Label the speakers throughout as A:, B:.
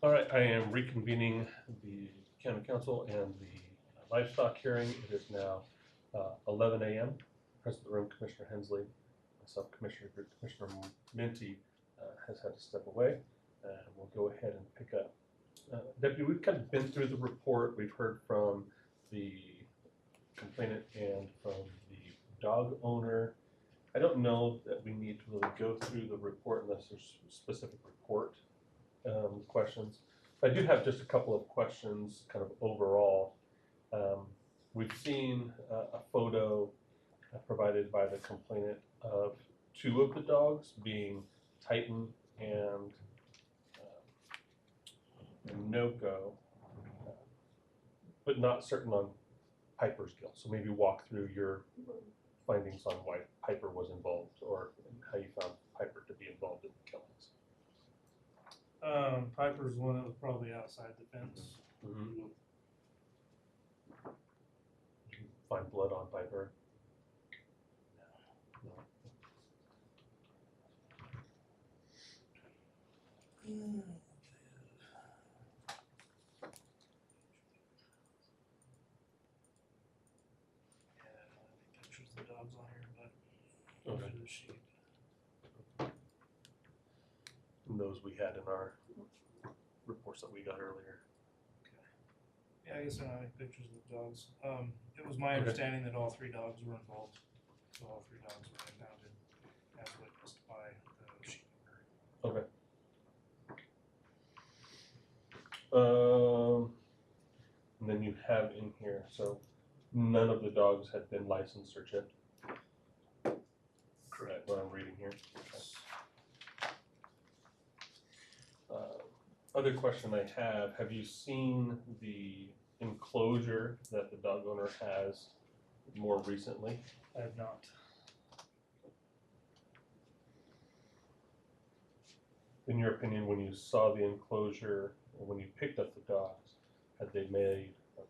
A: All right, I am reconvening the county council and the livestock hearing. It is now 11 a.m. President of the room, Commissioner Hensley, myself, Commissioner Minty has had to step away. We'll go ahead and pick up. Deputy, we've kind of been through the report. We've heard from the complainant and from the dog owner. I don't know that we need to really go through the report unless there's specific report questions. I do have just a couple of questions kind of overall. We've seen a photo provided by the complainant of two of the dogs being Titan and Noko, but not certain on Piper's guilt. So maybe walk through your findings on why Piper was involved or how you found Piper to be involved in the killings.
B: Piper's the one that was probably outside the fence.
A: Mm-hmm. You can find blood on Piper. No.
B: Pictures of the dogs on here, but
A: Okay.
B: for the sheep.
A: And those we had in our reports that we got earlier.
B: Yeah, I guess I don't have any pictures of the dogs. It was my understanding that all three dogs were involved. So all three dogs were impounded as witnessed by the sheep owner.
A: Okay. And then you have in here, so none of the dogs had been licensed or chipped. Correct. What I'm reading here. Other question I have you seen the enclosure that the dog owner has more recently?
B: I have not.
A: In your opinion, when you saw the enclosure, or when you picked up the dogs, had they made a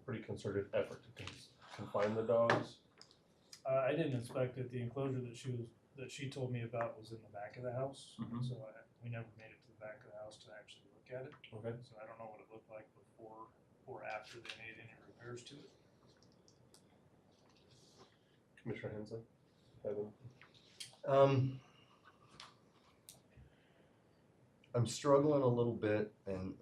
A: pretty concerted effort to confine the dogs?
B: I didn't inspect it. The enclosure that she told me about was in the back of the house.
A: Mhm.
B: So we never made it to the back of the house to actually look at it.
A: Okay.
B: So I don't know what it looked like before or after they made any repairs to it.
A: Commissioner Hensley? Kevin?
C: I'm struggling a little bit, and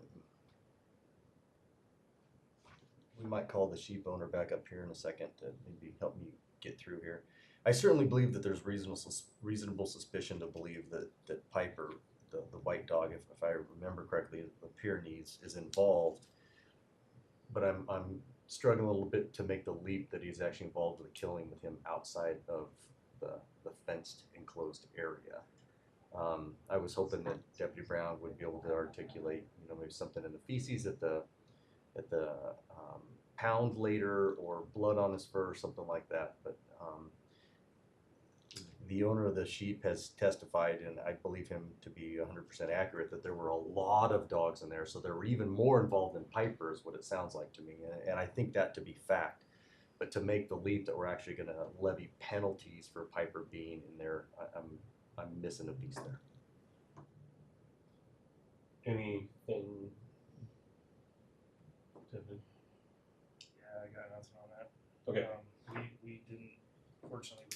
C: we might call the sheep owner back up here in a second to maybe help me get through here. I certainly believe that there's reasonable suspicion to believe that Piper, the white dog, if I remember correctly, the Pyrenees, is involved. But I'm struggling a little bit to make the leap that he's actually involved with the killing with him outside of the fenced enclosed area. I was hoping that Deputy Brown would be able to articulate, maybe something in the feces at the pound later, or blood on his fur, or something like that. But the owner of the sheep has testified, and I believe him to be 100% accurate, that there were a lot of dogs in there, so they were even more involved than Piper, is what it sounds like to me, and I think that to be fact. But to make the leap that we're actually going to levy penalties for Piper being in there, I'm missing a piece there.
A: Anything? David?
B: Yeah, I got nothing on that.
A: Okay.
B: We didn't, fortunately,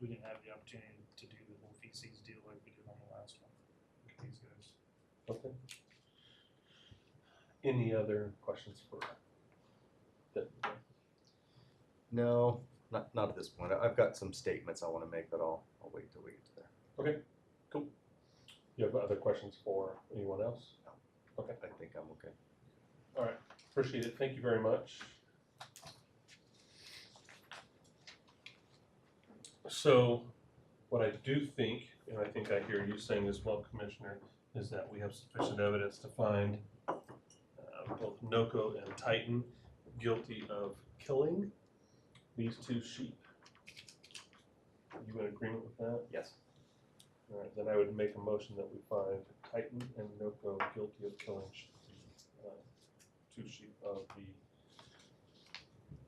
B: we didn't have the opportunity to do the whole feces deal like we did on the last one with these guys.
A: Okay. Any other questions for David?
C: No, not at this point. I've got some statements I want to make, but I'll wait till we get to there.
A: Okay, cool. You have other questions for anyone else?
C: No.
A: Okay.
C: I think I'm okay.
A: All right, appreciate it. Thank you very much. So what I do think, and I think I hear you saying as well, Commissioner, is that we have sufficient evidence to find both Noko and Titan guilty of killing these two sheep. Are you in agreement with that?
C: Yes.
A: All right, then I would make a motion that we find Titan and Noko guilty of killing two sheep of the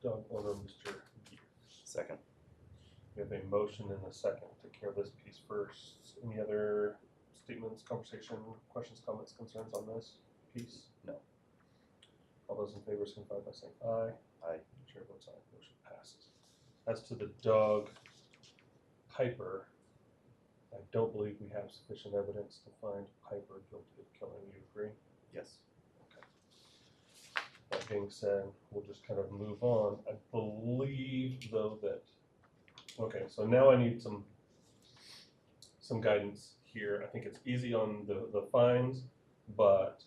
A: dog owner, Mr. Gears.
C: Second.
A: We have a motion and a second. Take care of this piece first. Any other statements, conversation, questions, comments, concerns on this piece?
C: No.
A: All those in favor signify by saying aye.
C: Aye.
A: Chair votes aye, motion passes. As to the dog Piper, I don't believe we have sufficient evidence to find Piper guilty of killing. You agree?
C: Yes.
A: That being said, we'll just kind of move on. I believe though that, okay, so now I need some guidance here. I think it's easy on the fines, but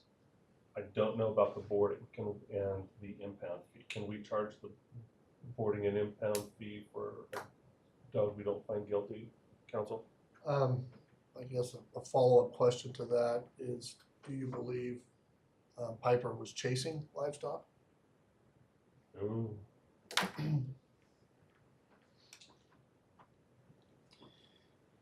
A: I don't know about the boarding and the impound fee. Can we charge the boarding and impound fee for a dog we don't find guilty, counsel?
D: I guess a follow-up question to that is, do you believe Piper was chasing livestock?
A: Ooh.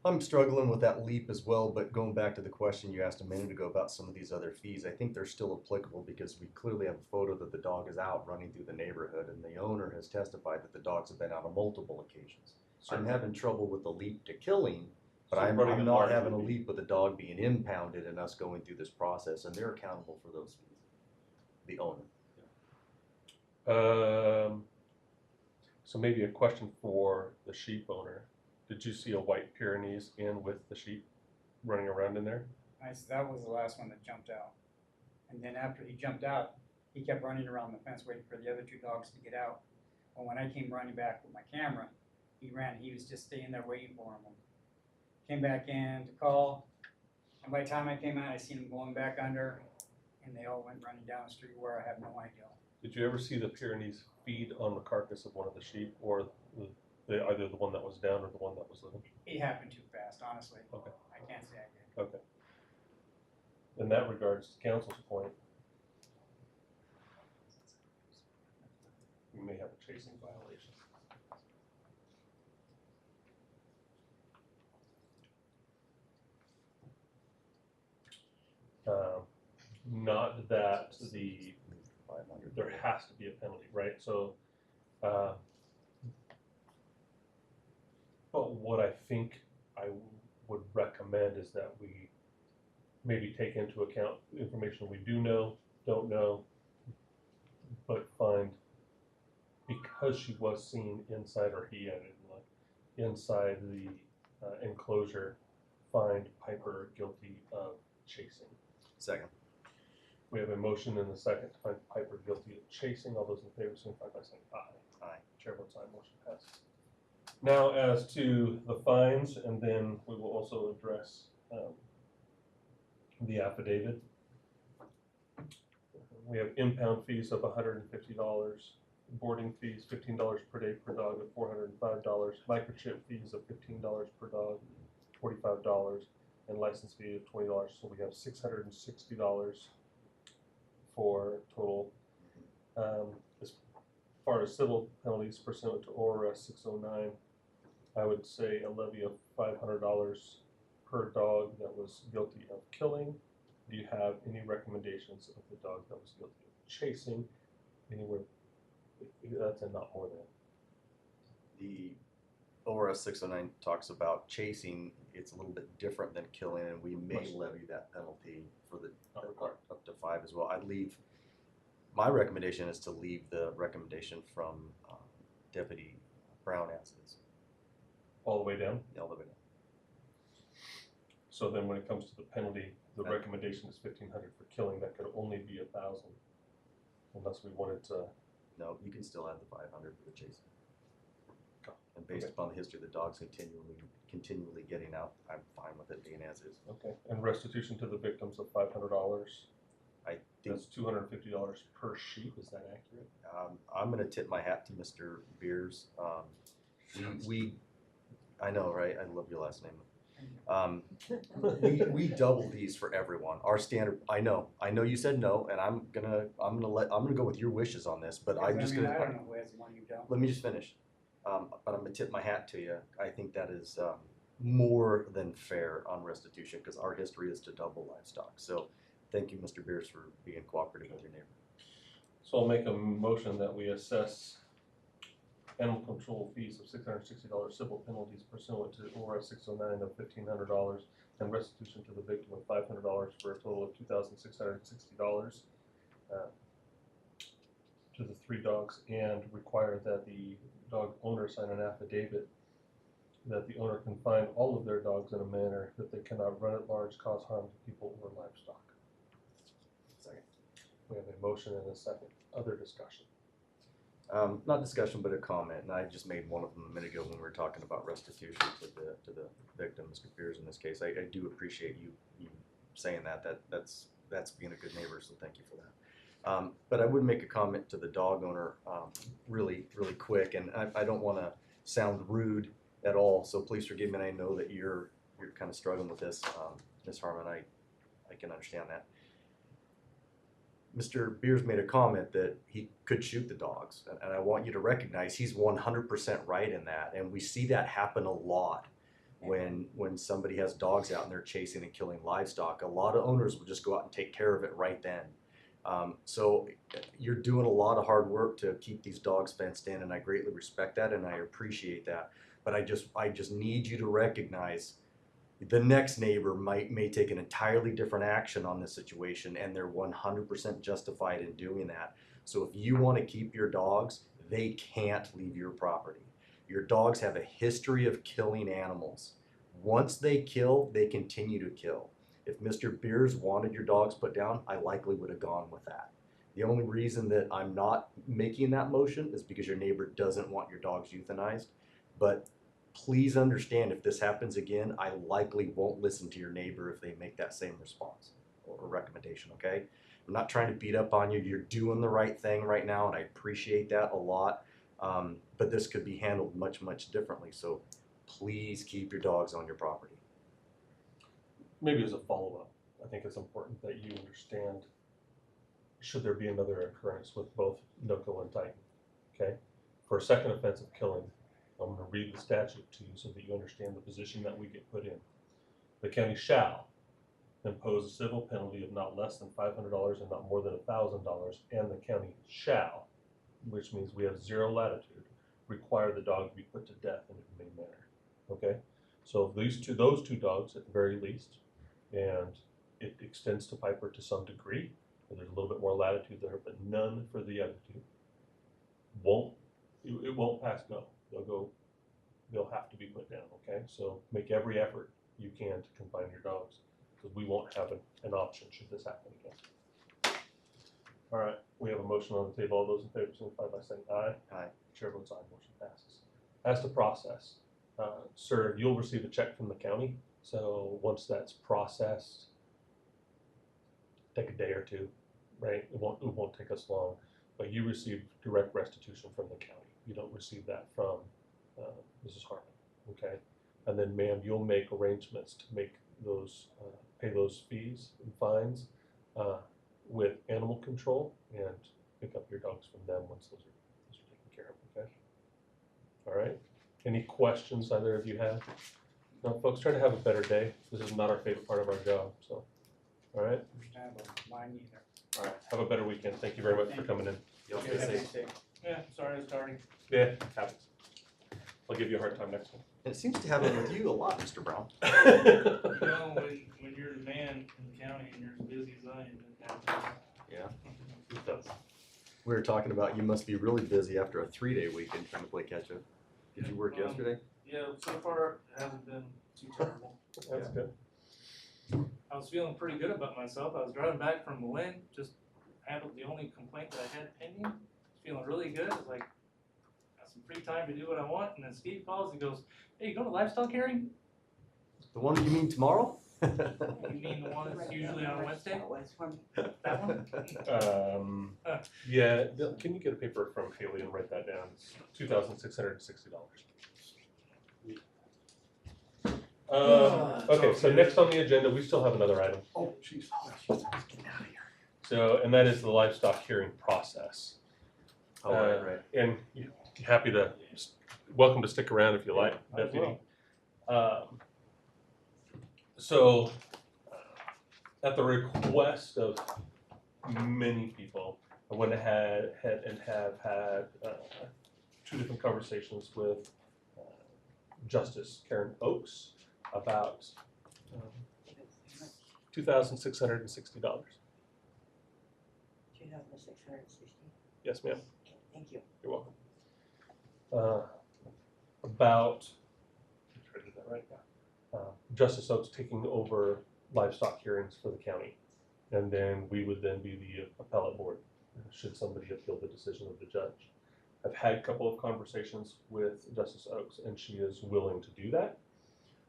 C: I'm struggling with that leap as well, but going back to the question you asked a minute ago about some of these other fees, I think they're still applicable because we clearly have a photo that the dog is out running through the neighborhood, and the owner has testified that the dogs have been out on multiple occasions. So I'm having trouble with the leap to killing, but
A: So
C: I'm
A: running at
C: not
A: large
C: having a
A: would be-
C: leap with the dog being impounded and us going through this process, and they're accountable for those fees, the owner.
A: So maybe a question for the sheep owner. Did you see a white Pyrenees in with the sheep running around in there?
E: That was the last one that jumped out. And then after he jumped out, he kept running around the fence waiting for the other two dogs to get out. Well, when I came running back with my camera, he was just staying there waiting for him. Came back in to call, and by the time I came out, I seen him going back under, and they all went running down the street where I have no idea.
A: Did you ever see the Pyrenees feed on the carcass of one of the sheep, or either the one that was down or the one that was living?
E: It happened too fast, honestly.
A: Okay.
E: I can't say I did.
A: Okay. In that regards, to counsel's point, we may have a chasing violation. Not that there has to be a penalty, right? So, but what I think I would recommend is that we maybe take into account information we do know, don't know, but find, because she was seen inside, or he added, inside the enclosure, find Piper guilty of chasing.
C: Second.
A: We have a motion and a second to find Piper guilty of chasing. All those in favor signify by saying aye.
C: Aye.
A: Chair votes aye, motion passes. Now as to the fines, and then we will also address the affidavit. We have impound fees of $150, boarding fees $15 per day per dog of $405, microchip fees of $15 per dog, $45, and license fee of $20. So we have $660 for total. As far as civil penalties pursuant to ORS 609, I would say a levy of $500 per dog that was guilty of killing. Do you have any recommendations of the dog that was guilty of chasing? Anywhere, that's a not more than.
C: The ORS 609 talks about chasing. It's a little bit different than killing, and we may levy that penalty for the up to 5 as well. My recommendation is to leave the recommendation from Deputy Brown as is.
A: All the way down?
C: All the way down.
A: So then when it comes to the penalty, the recommendation is $1,500 for killing. That could only be $1,000 unless we wanted to.
C: No, you can still have the 500 for the chasing.
A: Okay.
C: And based upon the history of the dogs continually getting out, I'm fine with it being as is.
A: Okay. And restitution to the victims of $500.
C: I think
A: That's $250 per sheep. Is that accurate?
C: I'm going to tip my hat to Mr. Beers. I know, right? I love your last name. We double these for everyone. Our standard. I know you said no, and I'm gonna go with your wishes on this. But I'm just
E: I don't know who has the money, you don't.
C: Let me just finish. But I'm gonna tip my hat to you. I think that is more than fair on restitution because our history is to double livestock. So thank you, Mr. Beers, for being cooperative with your neighbor.
A: So I'll make a motion that we assess animal control fees of $660, civil penalties pursuant to ORS 609 of $1,500, and restitution to the victim of $500 for a total of $2,660 to the 3 dogs, and require that the dog owner sign an affidavit that the owner can find all of their dogs in a manner that they cannot run at large, cause harm to people or livestock.
C: Second.
A: We have a motion and a second. Other discussion?
C: Not discussion, but a comment, and I just made one of them a minute ago when we were talking about restitution to the victim, Mr. Beers in this case. I do appreciate you saying that. That's being a good neighbor, so thank you for that. But I would make a comment to the dog owner really quick, and I don't want to sound rude at all, so please forgive me, and I know that you're kind of struggling with this, Ms. Harmon. I can understand that. Mr. Beers made a comment that he could shoot the dogs, and I want you to recognize he's 100% right in that, and we see that happen a lot when somebody has dogs out and they're chasing and killing livestock. A lot of owners will just go out and take care of it right then. So you're doing a lot of hard work to keep these dogs fenced in, and I greatly respect that and I appreciate that. But I just need you to recognize the next neighbor may take an entirely different action on this situation, and they're 100% justified in doing that. So if you want to keep your dogs, they can't leave your property. Your dogs have a history of killing animals. Once they kill, they continue to kill. If Mr. Beers wanted your dogs put down, I likely would have gone with that. The only reason that I'm not making that motion is because your neighbor doesn't want your dogs euthanized. But please understand, if this happens again, I likely won't listen to your neighbor if they make that same response or recommendation, okay? I'm not trying to beat up on you. You're doing the right thing right now, and I appreciate that a lot. But this could be handled much differently. So please keep your dogs on your property.
A: Maybe as a follow-up, I think it's important that you understand, should there be another occurrence with both Noco and Titan, okay? For a second offense of killing, I'm going to read the statute to you so that you understand the position that we get put in. The county shall impose a civil penalty of not less than $500 and not more than $1,000, and the county shall, which means we have zero latitude, require the dog to be put to death in a humane manner. Okay? So those two dogs at the very least, and it extends to Piper to some degree, and there's a little bit more latitude there, but none for the other two. It won't pass go. They'll have to be put down, okay? So make every effort you can to confine your dogs, because we won't have an option should this happen again. All right, we have a motion on the table. All those in favor signify by saying aye.
C: Aye.
A: Chair votes aye, motion passes. As to process, sir, you'll receive a check from the county. So once that's processed, take a day or two, right? It won't take us long, but you receive direct restitution from the county. You don't receive that from Mrs. Harmon, okay? And then, ma'am, you'll make arrangements to make those, pay those fees and fines with animal control and pick up your dogs from them once those are taken care of, okay? All right. Any questions either of you have? No, folks, try to have a better day. This is not our favorite part of our job, so. All right.
E: Understandable, mine either.
A: All right. Have a better weekend. Thank you very much for coming in.
C: Y'all
E: Okay,
C: stay
E: have a
C: safe.
E: good day.
B: Yeah, sorry it's starting.
A: Yeah, happens. I'll give you a hard time next one.
C: And it seems to happen with you a lot, Mr. Brown.
B: You know, when you're the man in the county and you're as busy as I am, it happens.
C: Yeah.
A: It does.
C: We were talking about you must be really busy after a 3-day weekend trying to play catch up. Did you work yesterday?
B: Yeah, so far it hasn't been too terrible.
A: That's good.
B: I was feeling pretty good about myself. I was driving back from Malin, just handled the only complaint that I had pending. Feeling really good. I was like, got some free time to do what I want. And then Steve calls and goes, "Hey, you going to livestock hearing?"
C: The one you mean tomorrow?
B: You mean the one that's usually on a Wednesday? That one?
A: Yeah, can you get a paper from Haley and write that down? It's $2,660. Okay, so next on the agenda, we still have another item.
D: Oh, jeez. Getting out of here.
A: So, and that is the livestock hearing process.
C: Oh, right.
A: And you're happy to, welcome to stick around if you like, Deputy. So, at the request of many people, I went ahead and have had two different conversations with Justice Karen Oakes about $2,660.
F: $2,660.
A: Yes, ma'am.
F: Okay, thank you.
A: You're welcome. About, try to do that right now. Justice Oakes taking over livestock hearings for the county. And then we would then be the appellate board, should somebody appeal the decision of the judge. I've had a couple of conversations with Justice Oakes, and she is willing to do that.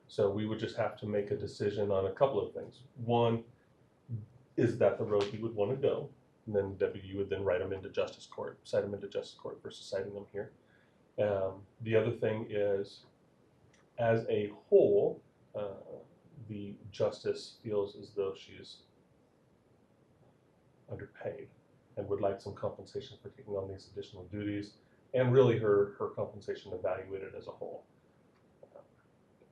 A: So we would just have to make a decision on a couple of things. One, is that the road we would want to go? And then you would then write them into justice court, cite them into justice court versus citing them here. The other thing is, as a whole, the justice feels as though she is underpaid and would like some compensation for taking on these additional duties, and really her compensation evaluated as a whole.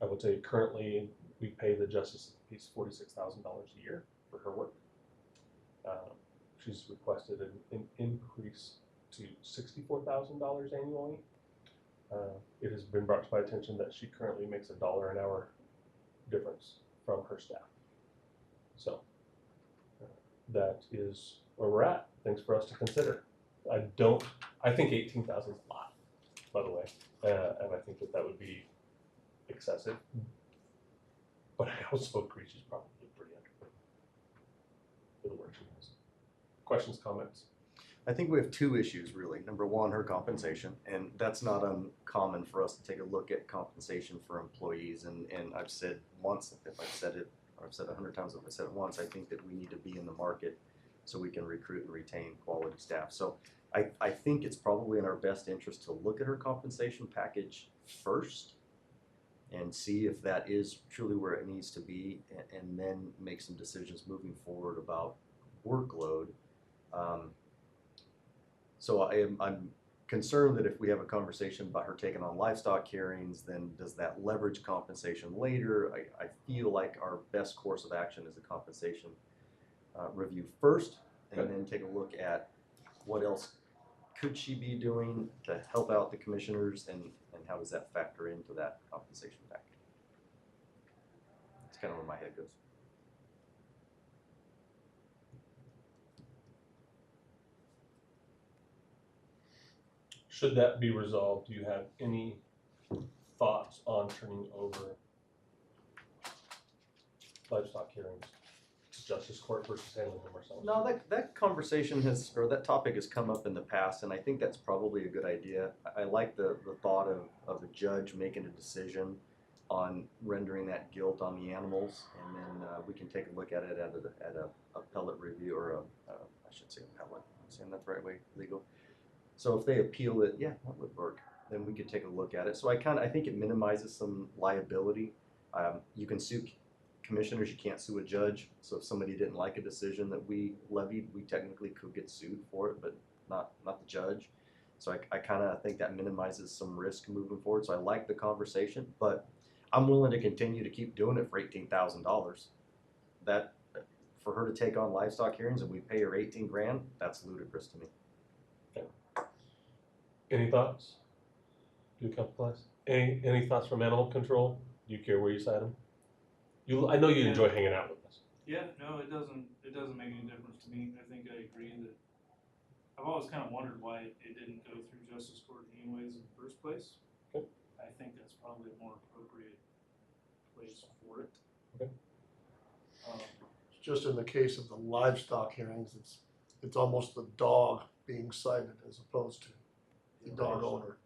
A: I would say currently we pay the justice of the peace $46,000 a year for her work. She's requested an increase to $64,000 annually. It has been brought to my attention that she currently makes $1 an hour difference from her staff. So that is where we're at. Things for us to consider. I think 18,000 is a lot, by the way, and I think that would be excessive. But I also agree she's probably pretty underpaid for the work she does. Questions, comments?
C: I think we have two issues really. Number one, her compensation, and that's not uncommon for us to take a look at compensation for employees. And I've said once, if I've said it, or I've said 100 times, if I said it once, I think that we need to be in the market so we can recruit and retain quality staff. So I think it's probably in our best interest to look at her compensation package first and see if that is truly where it needs to be, and then make some decisions moving forward about workload. So I'm concerned that if we have a conversation about her taking on livestock hearings, then does that leverage compensation later? I feel like our best course of action is a compensation review first, and then take a look at what else could she be doing to help out the commissioners, and how does that factor into that compensation package? That's kind of where my head goes.
A: Should that be resolved, do you have any thoughts on turning over livestock hearings to justice court versus handling them ourselves?
C: No, that conversation has, or that topic has come up in the past, and I think that's probably a good idea. I like the thought of a judge making a decision on rendering that guilt on the animals, and then we can take a look at it at a appellate review, or I should say appellate. I'm saying that the right way, legal. So if they appeal it, yeah, that would work. Then we could take a look at it. So I think it minimizes some liability. You can sue commissioners, you can't sue a judge. So if somebody didn't like a decision that we levied, we technically could get sued for it, but not the judge. So I kind of think that minimizes some risk moving forward. So I like the conversation, but I'm willing to continue to keep doing it for $18,000. That, for her to take on livestock hearings and we pay her $18,000, that's ludicrous to me.
A: Any thoughts? Do you come class? Any thoughts from animal control? Do you care where you cite them? I know you enjoy hanging out with us.
B: Yeah, no, it doesn't make any difference to me. I think I agree that I've always kind of wondered why it didn't go through justice court anyways in the first place.
A: Okay.
B: I think that's probably a more appropriate place for it.
A: Okay.
D: Just in the case of the livestock hearings, it's almost the dog being cited as opposed to the dog owner.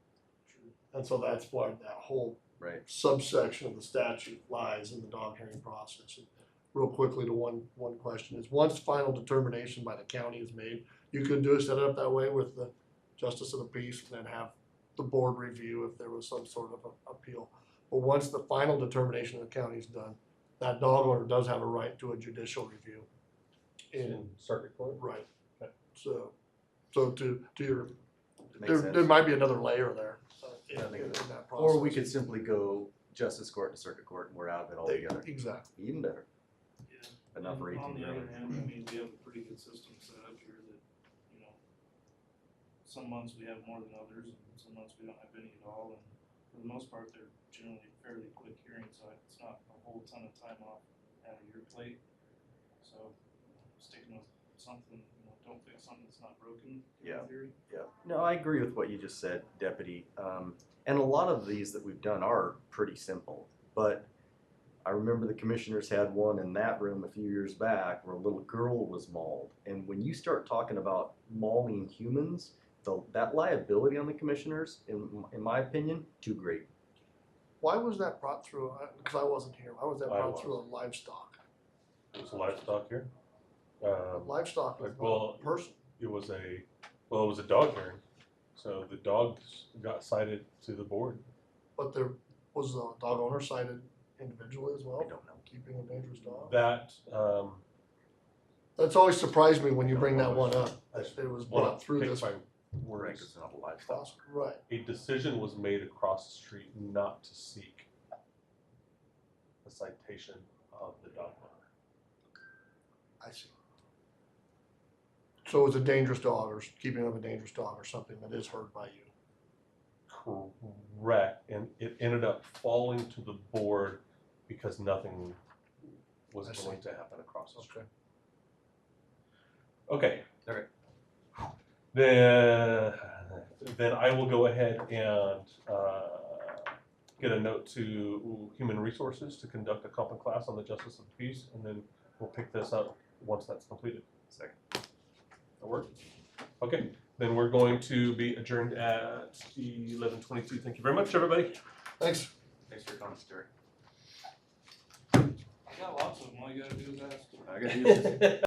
D: And so that's why that whole subsection of the statute lies in the dog hearing process. And real quickly to one question is, once final determination by the county is made, you could set it up that way with the justice of the peace, and then have the board review if there was some sort of appeal. But once the final determination of the county is done, that dog owner does have a right to a judicial review.
A: In circuit court?
D: Right.
A: Okay.
D: So to your,
C: Makes
D: there
C: sense.
D: might be another layer there in
C: That makes sense.
D: that process.
C: Or we could simply go justice court to circuit court and we're out of it altogether.
D: Exactly.
C: Even better.
B: Yeah.
C: But not for
B: And on the other
C: $18,000.
B: hand, I mean, we have a pretty good system set up here that, some months we have more than others, and some months we don't have any at all, and for the most part, they're generally fairly quick hearings, so it's not a whole ton of time off out of your plate. So, sticking with something, don't fix something that's not broken, in
C: Yeah.
B: theory.
C: Yeah, no, I agree with what you just said, Deputy. And a lot of these that we've done are pretty simple, but I remember the commissioners had one in that room a few years back where a little girl was mauled. And when you start talking about mauling humans, that liability on the commissioners, in my opinion, too great.
D: Why was that brought through, because I wasn't here, why was that
A: I
D: brought
A: was.
D: through a livestock?
A: It was a livestock here.
D: Livestock is
A: Well,
D: not a person.
A: it was a dog hearing. So the dogs got cited to the board.
D: But there was the dog owner cited individually as well?
C: I don't know.
D: Keeping a dangerous dog?
A: That,
D: That's always surprised me when you bring that one up,
A: I
D: that it was
A: wanna
D: brought through
A: pick
D: this
A: my
C: Right, 'cause
A: words.
C: it's not a livestock.
D: process. Right.
A: A decision was made across the street not to seek the citation of the dog owner.
D: I see. So it's a dangerous dog or keeping of a dangerous dog or something that is heard by you.
A: Correct, and it ended up falling to the board because nothing was
D: I see.
A: going to happen across the street. Okay.
C: Okay.
A: Then I will go ahead and get a note to Human Resources to conduct a comp class on the justice of the peace, and then we'll pick this up once that's completed.
C: Second.
A: That work? Okay, then we're going to be adjourned at 11:22. Thank you very much, everybody.
D: Thanks.
C: Thanks for your comments, Terry.
B: I got lots of them, all you gotta do is ask.
C: I gotta do this.